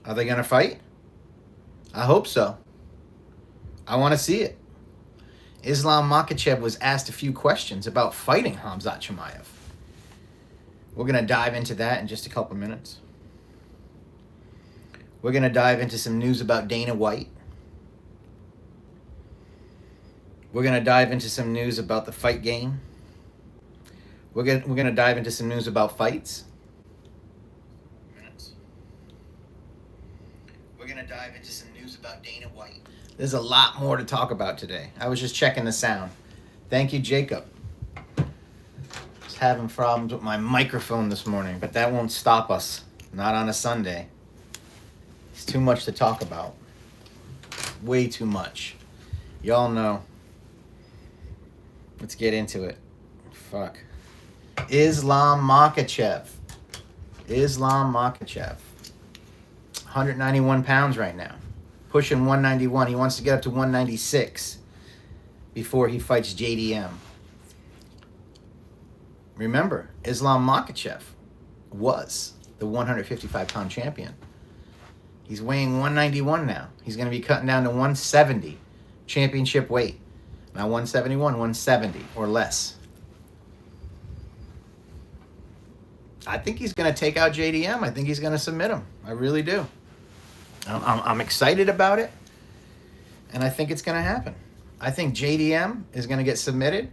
Are they going to fight? I hope so. I want to see it. Islam Makhachev was asked a few questions about fighting Khamzat Chimaev. We're going to dive into that in just a couple minutes. We're going to dive into some news about Dana White. We're going to dive into some news about the fight game. We're going to dive into some news about fights. We're going to dive into some news about Dana White. There's a lot more to talk about today. I was just checking the sound. Thank you, Jacob. Just having problems with my microphone this morning, but that won't stop us. Not on a Sunday. It's too much to talk about. Way too much. Y'all know. Let's get into it. Fuck. Islam Makhachev. 191 pounds right now. Pushing 191. He wants to get up to 196 before he fights JDM. Remember, Islam Makhachev was the 155-pound champion. He's weighing 191 now. He's going to be cutting down to 170 championship weight. Now 171, 170 or less. I think he's going to take out JDM. I think he's going to submit him. I really do. I'm excited about it, and I think it's going to happen. I think JDM is going to get submitted,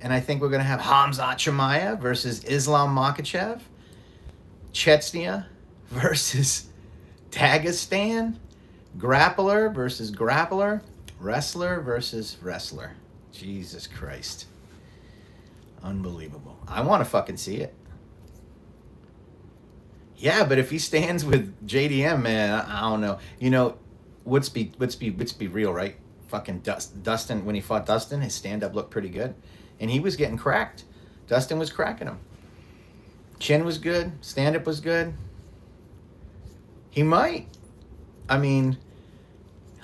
and I think we're going to have Khamzat Chimaev versus Islam Makhachev, Chechnya versus Dagestan, grappler versus grappler, wrestler versus wrestler. Jesus Christ. Unbelievable. I want to fucking see it. Yeah, but if he stands with JDM, man, I don't know. You know, let's be real, right? Fucking Dustin, when he fought Dustin, his stand-up looked pretty good. And he was getting cracked. Dustin was cracking him. Chin was good. Stand-up was good. He might. I mean,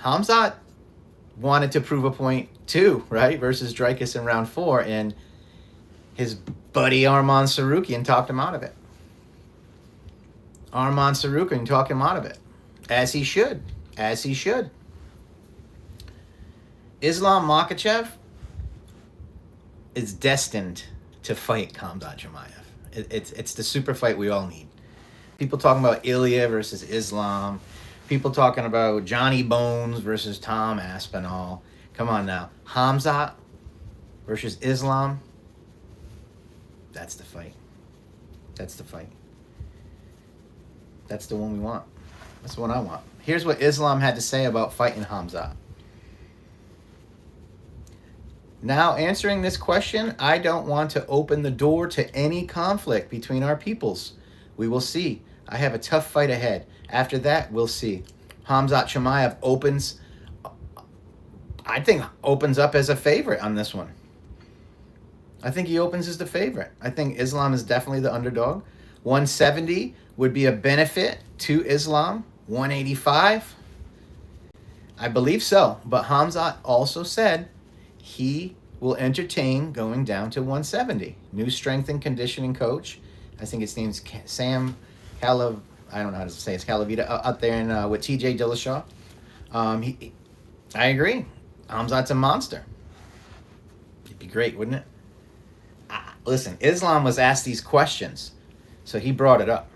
Khamzat wanted to prove a point too, right? Versus Dreykus in round 4. And his buddy Arman Sarukian talked him out of it. Arman Sarukian talked him out of it. As he should. As he should. Islam Makhachev is destined to fight Khamzat Chimaev. It's the super fight we all need. People talking about Ilia versus Islam. People talking about Johnny Bones versus Tom Aspinall. Come on now. Khamzat versus Islam. That's the fight. That's the fight. That's the one we want. That's the one I want. Here's what Islam had to say about fighting Khamzat. Now, answering this question, I don't want to open the door to any conflict between our peoples. We will see. I have a tough fight ahead. After that, we'll see. Khamzat Chimaev opens up as a favorite on this one. I think he opens as the favorite. I think Islam is definitely the underdog. 170 would be a benefit to Islam. 185, I believe so. But Khamzat also said he will entertain going down to 170. New strength and conditioning coach. I think his name's Sam Calav. I don't know how to say it's Calavita out there in with TJ Dillashaw. I agree. Khamzat's a monster. It'd be great, wouldn't it? Listen, Islam was asked these questions, so he brought it up.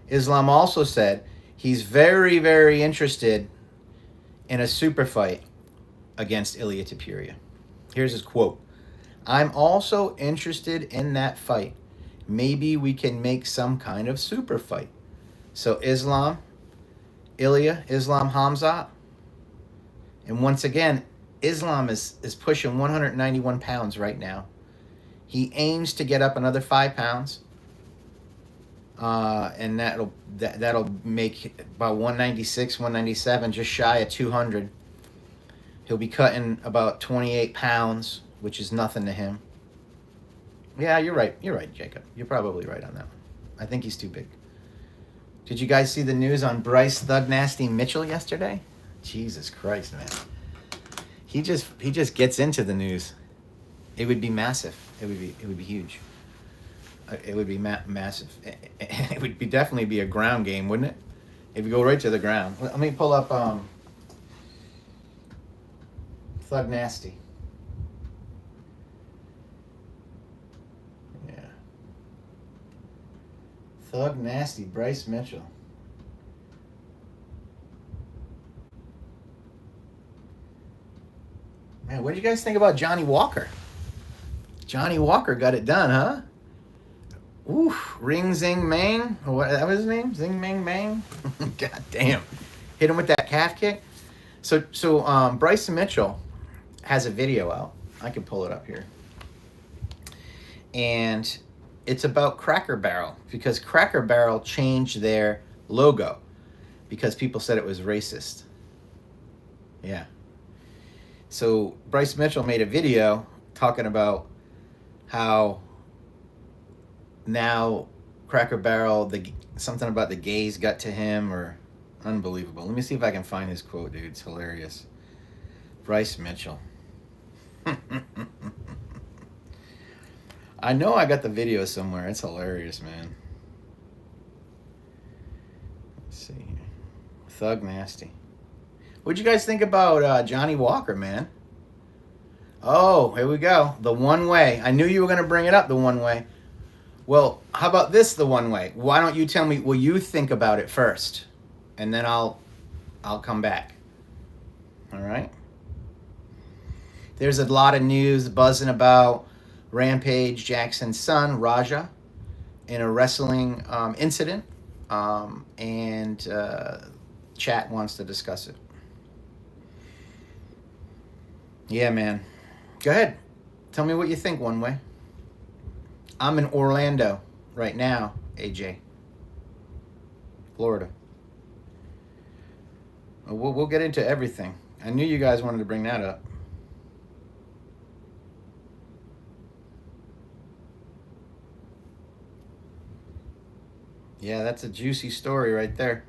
Islam also said he's very, very interested in a super fight against Ilia Topuria. Here's his quote. I'm also interested in that fight. Maybe we can make some kind of super fight. So Islam, Ilia, Islam, Khamzat. And once again, Islam is pushing 191 pounds right now. He aims to get up another 5 pounds. And that'll make about 196, 197, just shy of 200. He'll be cutting about 28 pounds, which is nothing to him. Yeah, you're right. You're right, Jacob. You're probably right on that one. I think he's too big. Did you guys see the news on Bryce Thug Nasty Mitchell yesterday? Jesus Christ, man. He just gets into the news. It would be massive. It would be huge. It would be massive. It would definitely be a ground game, wouldn't it? If you go right to the ground. Let me pull up Thug Nasty. Yeah. Thug Nasty, Bryce Mitchell. Man, what did you guys think about Johnny Walker? Johnny Walker got it done, huh? Oof, ring zing mang. What that was his name? Zing mang mang. God damn. Hit him with that calf kick. So Bryce Mitchell has a video out. I can pull it up here. And it's about Cracker Barrel because Cracker Barrel changed their logo because people said it was racist. Yeah. So Bryce Mitchell made a video talking about how now Cracker Barrel, something about the gays got to him, or unbelievable. Let me see if I can find his quote, dude. It's hilarious. Bryce Mitchell. I know I got the video somewhere. It's hilarious, man. Let's see here. Thug Nasty. What'd you guys think about Johnny Walker, man? Oh, here we go. The one way. I knew you were going to bring it up, the one way. Well, how about this, the one way? Why don't you tell me what you think about it first? And then I'll come back. All right? There's a lot of news buzzing about Rampage Jackson's son, Raja, in a wrestling incident. And chat wants to discuss it. Yeah, man. Go ahead. Tell me what you think, one way. I'm in Orlando right now, AJ. Florida. We'll get into everything. I knew you guys wanted to bring that up. Yeah, that's a juicy story right there.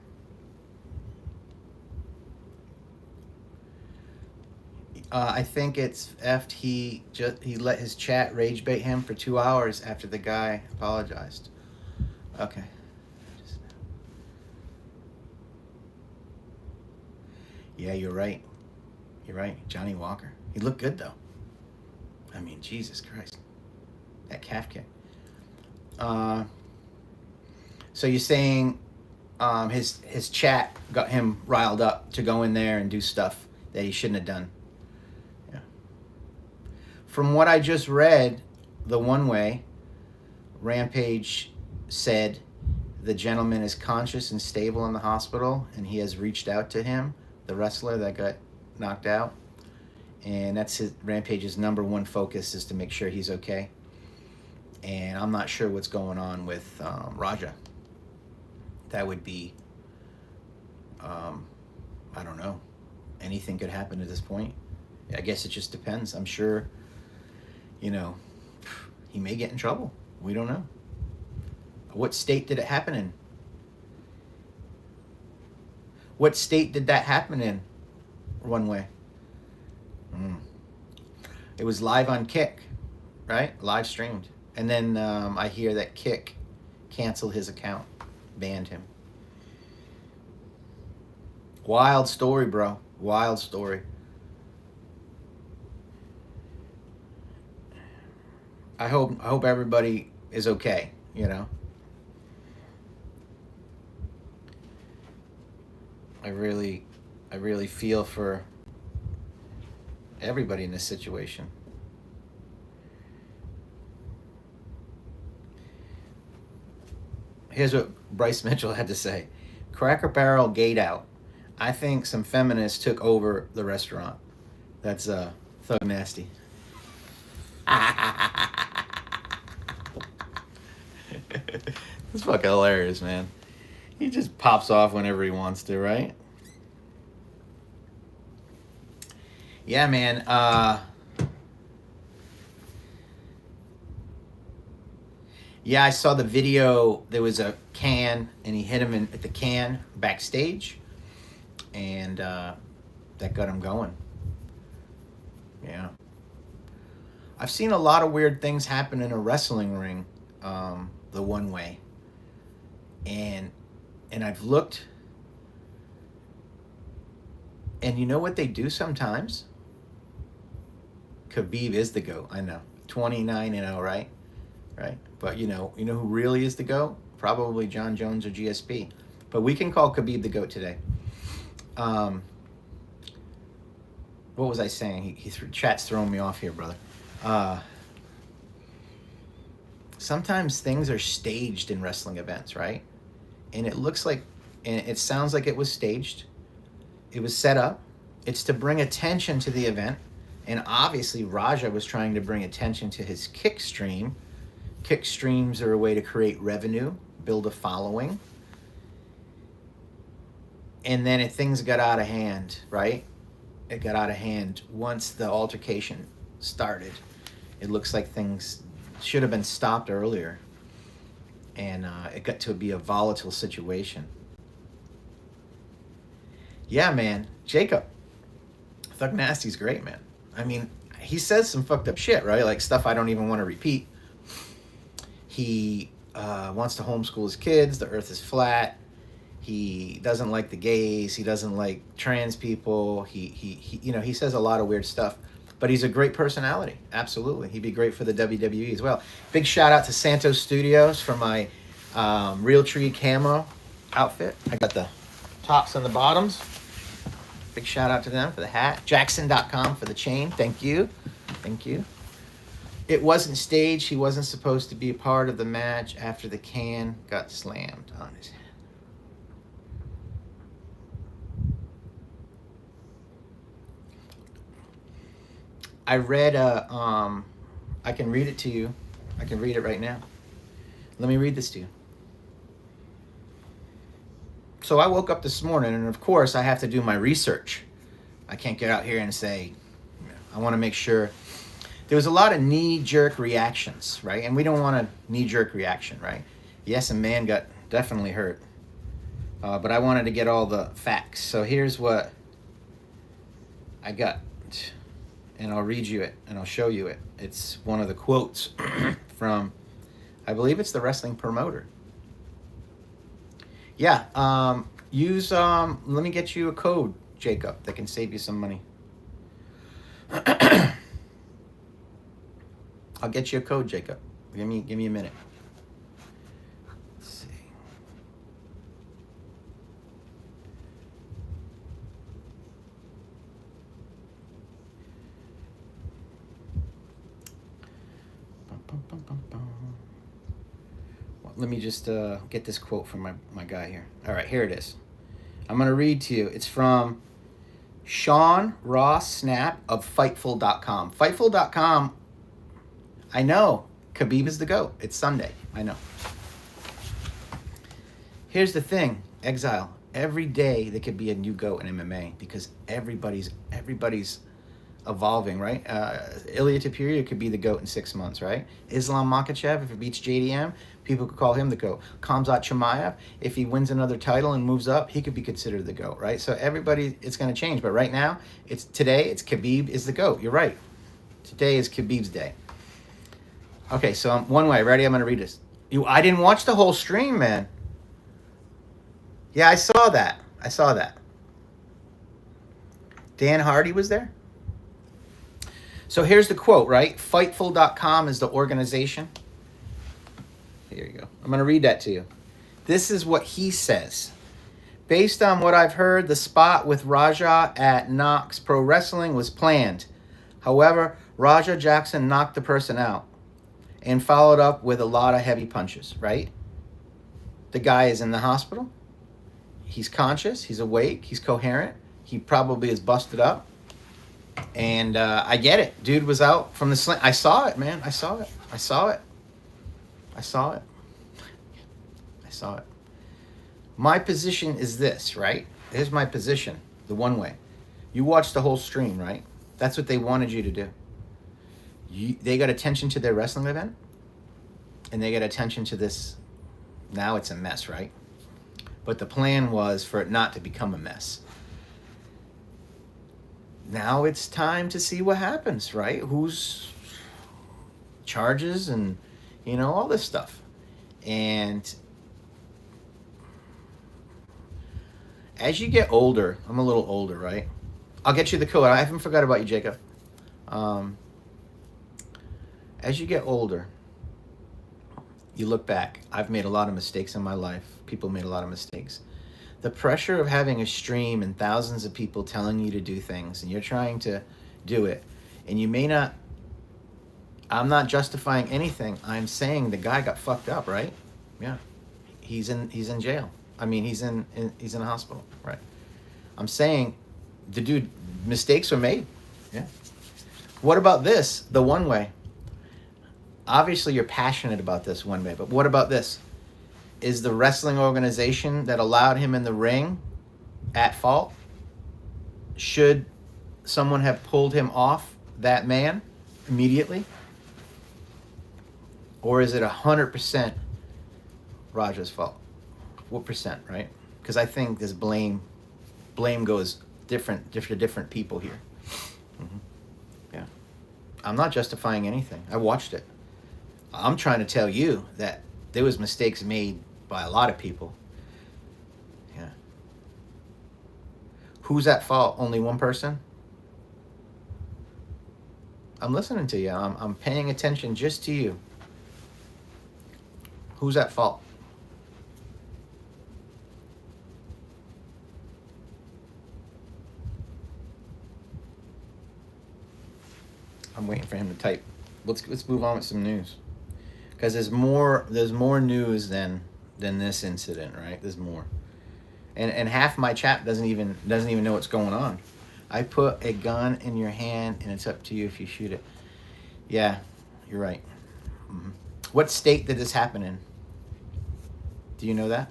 I think it's after he let his chat rage bait him for 2 hours after the guy apologized. Okay. Yeah, you're right. You're right. Johnny Walker. He looked good though. I mean, Jesus Christ. That calf kick. So you're saying his chat got him riled up to go in there and do stuff that he shouldn't have done. Yeah. From what I just read, the one way, Rampage said the gentleman is conscious and stable in the hospital, and he has reached out to him, the wrestler that got knocked out. And that's Rampage's number one focus is to make sure he's okay. And I'm not sure what's going on with Raja. That would be, I don't know. Anything could happen at this point. I guess it just depends. I'm sure, he may get in trouble. We don't know. What state did it happen in? What state did that happen in? One way. It was live on Kick, right? Live streamed. And then I hear that Kick canceled his account, banned him. Wild story, bro. Wild story. I hope everybody is okay, I really feel for everybody in this situation. Here's what Bryce Mitchell had to say. Cracker Barrel gate out. I think some feminists took over the restaurant. That's Thug Nasty. It's fucking hilarious, man. He just pops off whenever he wants to, right? Yeah, man. Yeah, I saw the video. There was a can, and he hit him at the can backstage, and that got him going. Yeah. I've seen a lot of weird things happen in a wrestling ring, the one way. And I've looked And you know what they do sometimes? Khabib is the GOAT. I know. 29-0, right? Right? But you know who really is the GOAT? Probably John Jones or GSP. But we can call Khabib the GOAT today. What was I saying? Chat's throwing me off here, brother. Sometimes things are staged in wrestling events, right? And it looks like, and it sounds like it was staged. It was set up. It's to bring attention to the event. And obviously, Raja was trying to bring attention to his kick stream. Kick streams are a way to create revenue, build a following. And then things got out of hand, right? It got out of hand once the altercation started. It looks like things should have been stopped earlier. And it got to be a volatile situation. Yeah, man. Jacob. Thug Nasty's great, man. I mean, he says some fucked up shit, right? Like stuff I don't even want to repeat. He wants to homeschool his kids. The earth is flat. He doesn't like the gays. He doesn't like trans people. He says a lot of weird stuff. But he's a great personality. Absolutely. He'd be great for the WWE as well. Big shout out to Santos Studios for my Real Tree camo outfit. I got the tops and the bottoms. Big shout out to them for the hat. Jackson.com for the chain. Thank you. Thank you. It wasn't staged. He wasn't supposed to be a part of the match after the can got slammed on his head. I read I can read it to you. I can read it right now. Let me read this to you. So I woke up this morning, and of course I have to do my research. I can't get out here and say, I want to make sure. There was a lot of knee-jerk reactions, right? And we don't want a knee-jerk reaction, right? Yes, a man got definitely hurt. But I wanted to get all the facts. So here's what I got. And I'll read you it, and I'll show you it. It's one of the quotes from, I believe it's the wrestling promoter. Yeah, let me get you a code, Jacob, that can save you some money. I'll get you a code, Jacob. Give me a minute. Let's see. Let me just get this quote from my guy here. All right, here it is. I'm going to read to you. It's from Sean Ross Snap of Fightful.com. Fightful.com, I know Khabib is the GOAT. It's Sunday. I know. Here's the thing, Exile. Every day there could be a new GOAT in MMA because everybody's evolving, right? Ilia Topuria could be the GOAT in 6 months, right? Islam Makhachev, if he beats JDM, people could call him the GOAT. Khamzat Chimaev, if he wins another title and moves up, he could be considered the GOAT, right? So everybody, it's going to change. But right now, today it's Khabib is the GOAT. You're right. Today is Khabib's day. Okay, so one way. Ready? I'm going to read this. I didn't watch the whole stream, man. Yeah, I saw that. Dan Hardy was there? So here's the quote, right? Fightful.com is the organization. Here you go. I'm going to read that to you. This is what he says. Based on what I've heard, the spot with Raja at Knox Pro Wrestling was planned. However, Raja Jackson knocked the person out and followed up with a lot of heavy punches, right? The guy is in the hospital. He's conscious. He's awake. He's coherent. He probably is busted up. And I get it. Dude was out from the sling. I saw it, man. I saw it. My position is this, right? Here's my position, the one way. You watched the whole stream, right? That's what they wanted you to do. They got attention to their wrestling event, and they got attention to this. Now it's a mess, right? But the plan was for it not to become a mess. Now it's time to see what happens, right? Who's charges and, all this stuff. And as you get older, I'm a little older, right? I'll get you the code. I haven't forgot about you, Jacob. As you get older, you look back. I've made a lot of mistakes in my life. People made a lot of mistakes. The pressure of having a stream and thousands of people telling you to do things, and you're trying to do it, and you may not. I'm not justifying anything. I'm saying the guy got fucked up, right? Yeah, he's in jail. I mean, he's in a hospital, right? I'm saying the dude, mistakes were made. Yeah. What about this? The one way. Obviously, you're passionate about this one way, but what about this? Is the wrestling organization that allowed him in the ring at fault? Should someone have pulled him off that man immediately? Or is it 100% Raja's fault? What percent, right? Because I think this blame goes different people here. Mm-hmm. Yeah. I'm not justifying anything. I watched it. I'm trying to tell you that there was mistakes made by a lot of people. Yeah. Who's at fault? Only one person? I'm listening to you. I'm paying attention just to you. Who's at fault? I'm waiting for him to type. Let's move on with some news. Because there's more news than this incident, right? There's more. And half my chat doesn't even know what's going on. I put a gun in your hand and it's up to you if you shoot it. Yeah, you're right. Mm-hmm. What state did this happen in? Do you know that?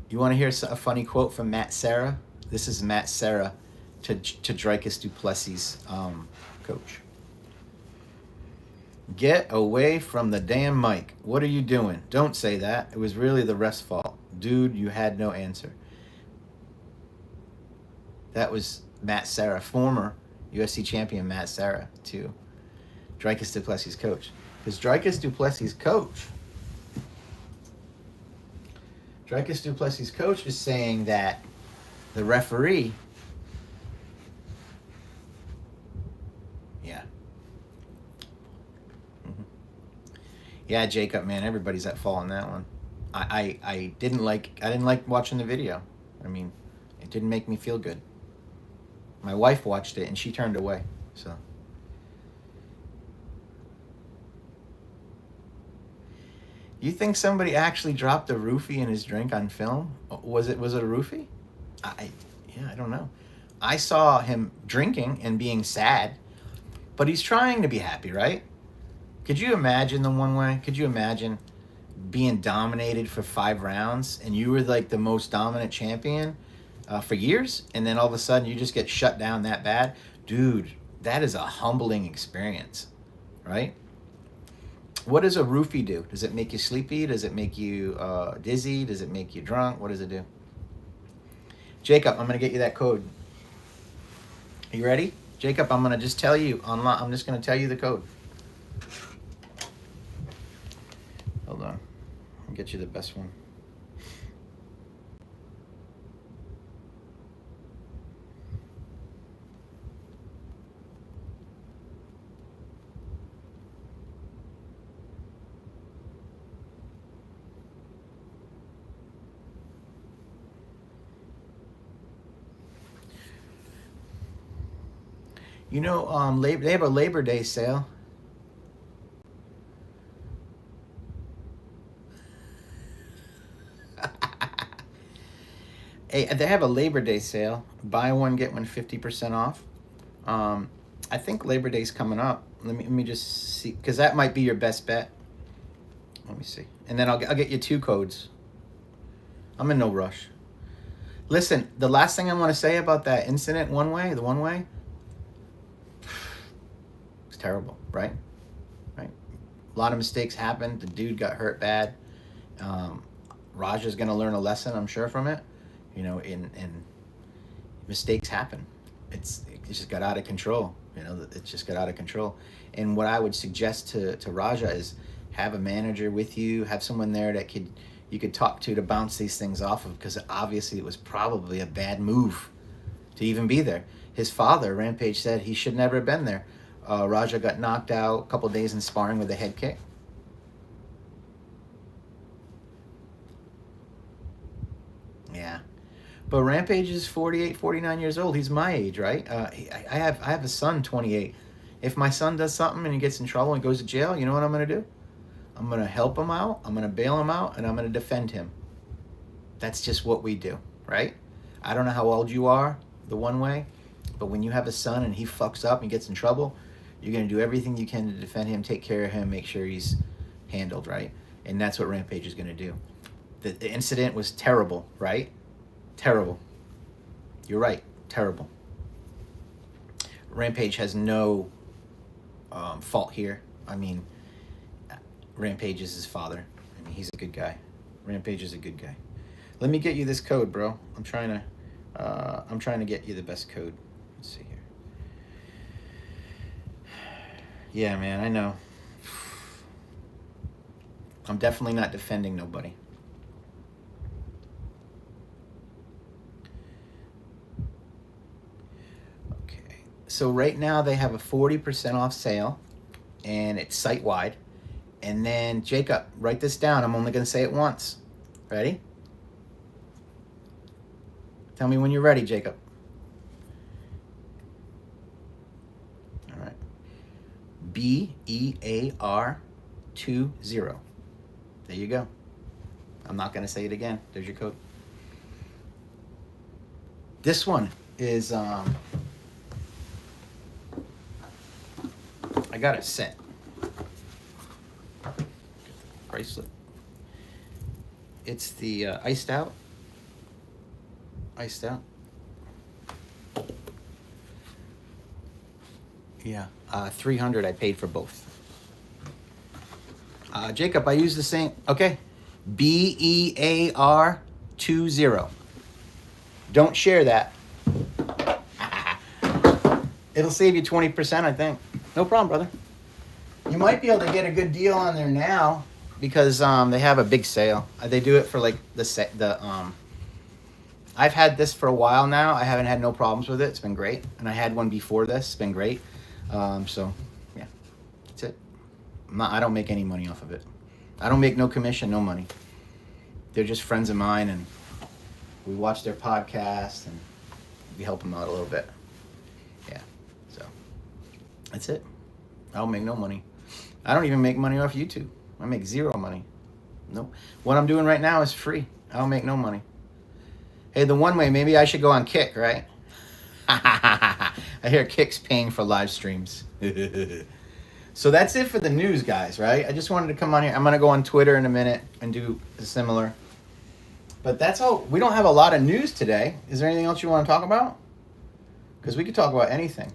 You want to hear a funny quote from Matt Serra? This is Matt Serra to Dricus du Plessis' coach. Get away from the damn mic. What are you doing? Don't say that. It was really the ref's fault. Dude, you had no answer. That was Matt Serra, former UFC champion Matt Serra, to Dricus du Plessis' coach. Because Dricus du Plessis' coach is saying that the referee, yeah. Mm-hmm. Yeah, Jacob, man, everybody's at fault on that one. I didn't like watching the video. I mean, it didn't make me feel good. My wife watched it and she turned away. So you think somebody actually dropped a roofie in his drink on film? Was it a roofie? I don't know. I saw him drinking and being sad, but he's trying to be happy, right? Could you imagine the one way? Could you imagine being dominated for 5 rounds and you were like the most dominant champion for years, and then all of a sudden you just get shut down that bad? Dude, that is a humbling experience, right? What does a roofie do? Does it make you sleepy? Does it make you dizzy? Does it make you drunk? What does it do? Jacob, I'm going to get you that code. Are you ready? Jacob, I'm going to just tell you online. I'm just going to tell you the code. Hold on. I'll get you the best one. You know, they have a Labor Day sale. Hey, they have a Labor Day sale. Buy one, get one 50% off. I think Labor Day's coming up. Let me just see, because that might be your best bet. Let me see. And then I'll get you 2 codes. I'm in no rush. Listen, the last thing I want to say about that incident, the one way, it's terrible, right? Right. A lot of mistakes happened. The dude got hurt bad. Raja's going to learn a lesson, I'm sure, from it. You know, and mistakes happen. It just got out of control. You know, it just got out of control. And what I would suggest to Raja is have a manager with you, have someone there that could, you could talk to bounce these things off of, because obviously it was probably a bad move to even be there. His father, Rampage, said he should never have been there. Raja got knocked out a couple days in sparring with a head kick. Yeah. But Rampage is 48, 49 years old. He's my age, right? I have a son, 28. If my son does something and he gets in trouble and goes to jail, you know what I'm going to do? I'm going to help him out, I'm going to bail him out, and I'm going to defend him. That's just what we do, right? I don't know how old you are, the one way, but when you have a son and he fucks up and gets in trouble, you're going to do everything you can to defend him, take care of him, make sure he's handled, right? And that's what Rampage is going to do. The incident was terrible, right? Terrible. You're right. Terrible. Rampage has no fault here. I mean, Rampage is his father. I mean, he's a good guy. Rampage is a good guy. Let me get you this code, bro. I'm trying to get you the best code. Let's see here. Yeah, man, I know. I'm definitely not defending nobody. Okay. So right now they have a 40% off sale, and it's site-wide. And then, Jacob, write this down. I'm only going to say it once. Ready? Tell me when you're ready, Jacob. All right. BEAR20. There you go. I'm not going to say it again. There's your code. This one is, I got it set. Bracelet. It's the iced out. Yeah, 300 I paid for both. Jacob, I use the same. Okay, BEAR20. Don't share that. It'll save you 20%, I think. No problem, brother. You might be able to get a good deal on there now, because they have a big sale. They do it for like I've had this for a while now. I haven't had no problems with it. It's been great. And I had one before this. It's been great. So yeah, that's it. I don't make any money off of it. I don't make no commission, no money. They're just friends of mine, and we watch their podcast and we help them out a little bit. Yeah, so that's it. I don't make no money. I don't even make money off YouTube. I make zero money. Nope. What I'm doing right now is free. I don't make no money. Hey, the one way, maybe I should go on Kick, right? I hear Kick's paying for live streams. So that's it for the news, guys, right? I just wanted to come on here. I'm going to go on Twitter in a minute and do a similar. But that's all. We don't have a lot of news today. Is there anything else you want to talk about? Because we could talk about anything.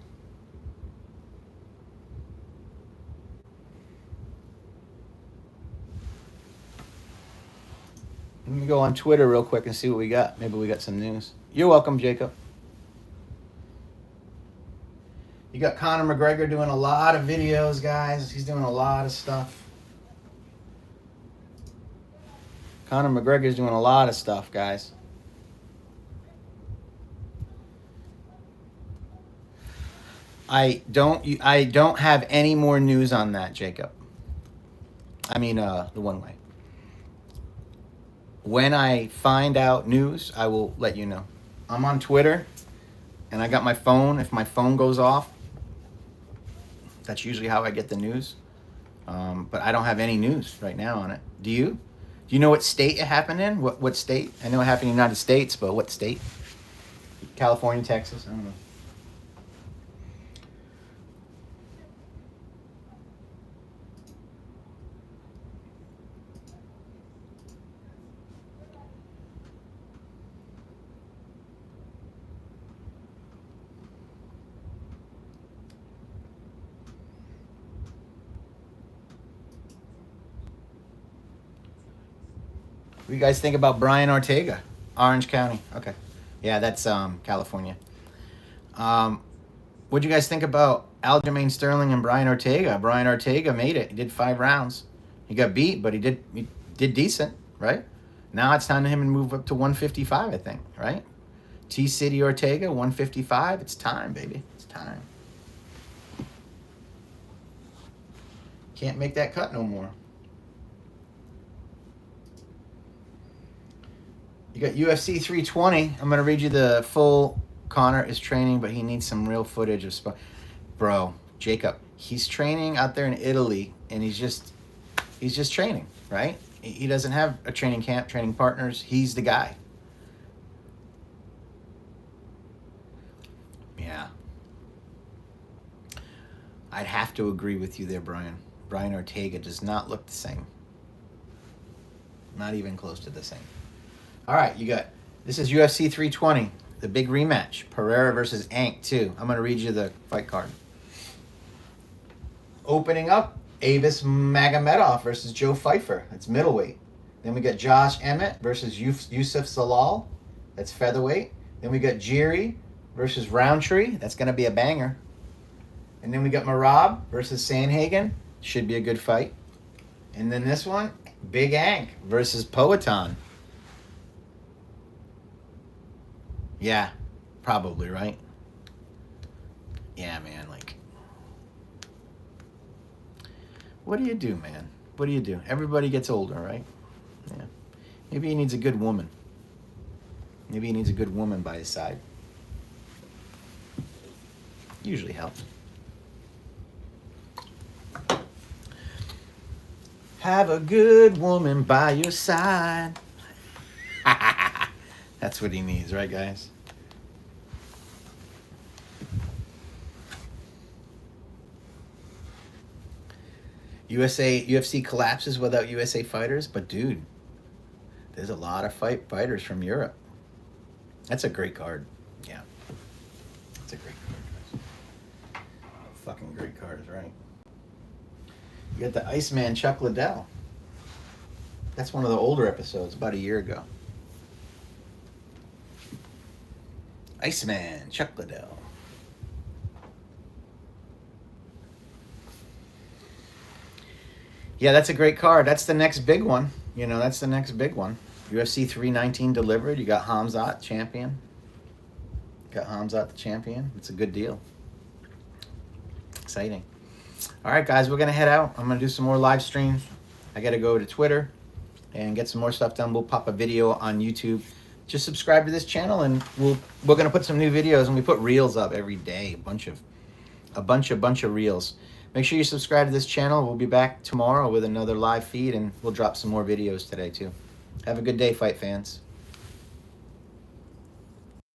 Let me go on Twitter real quick and see what we got. Maybe we got some news. You're welcome, Jacob. You got Conor McGregor doing a lot of videos, guys. He's doing a lot of stuff. Conor McGregor's doing a lot of stuff, guys. I don't have any more news on that, Jacob. I mean, the one way. When I find out news, I will let you know. I'm on Twitter, and I got my phone. If my phone goes off, that's usually how I get the news. But I don't have any news right now on it. Do you? Do you know what state it happened in? What state? I know it happened in the United States, but what state? California, Texas? I don't know. What do you guys think about Brian Ortega? Orange County. Okay. Yeah, that's California. What do you guys think about Aljamain Sterling and Brian Ortega? Brian Ortega made it. He did 5 rounds. He got beat, but he did decent, right? Now it's time for him to move up to 155, I think, right? T-City Ortega, 155. It's time, baby. It's time. Can't make that cut no more. You got UFC 320. I'm going to read you the full. Connor is training, but he needs some real footage of Bro, Jacob, he's training out there in Italy, and he's just training, right? He doesn't have a training camp, training partners. He's the guy. Yeah. I'd have to agree with you there, Brian. Brian Ortega does not look the same. Not even close to the same. All right, this is UFC 320, the big rematch. Pereira versus Ank, too. I'm going to read you the fight card. Opening up, Avis Magomedov versus Joe Pfeiffer. That's middleweight. Then we got Josh Emmett versus Yusuf Salal. That's featherweight. Then we got Jiri versus Roundtree. That's going to be a banger. And then we got Marab versus Sandhagen. Should be a good fight. And then this one, Big Ank versus Poatan. Yeah, probably, right? Yeah, man, like... What do you do, man? What do you do? Everybody gets older, right? Yeah. Maybe he needs a good woman. Maybe he needs a good woman by his side. Usually helps. Have a good woman by your side. That's what he needs, right, guys? UFC collapses without USA fighters, but dude, there's a lot of fighters from Europe. That's a great card. Yeah. That's a great card, guys. Fucking great cards, right? You got the Iceman Chuck Liddell. That's one of the older episodes, about a year ago. Iceman Chuck Liddell. Yeah, that's a great card. That's the next big one. That's the next big one. UFC 319 delivered. You got Khamzat, champion. It's a good deal. Exciting. All right, guys, we're going to head out. I'm going to do some more live streams. I got to go to Twitter and get some more stuff done. We'll pop a video on YouTube. Just subscribe to this channel, and we're going to put some new videos, and we put reels up every day. A bunch of reels. Make sure you subscribe to this channel. We'll be back tomorrow with another live feed, and we'll drop some more videos today, too. Have a good day, fight fans.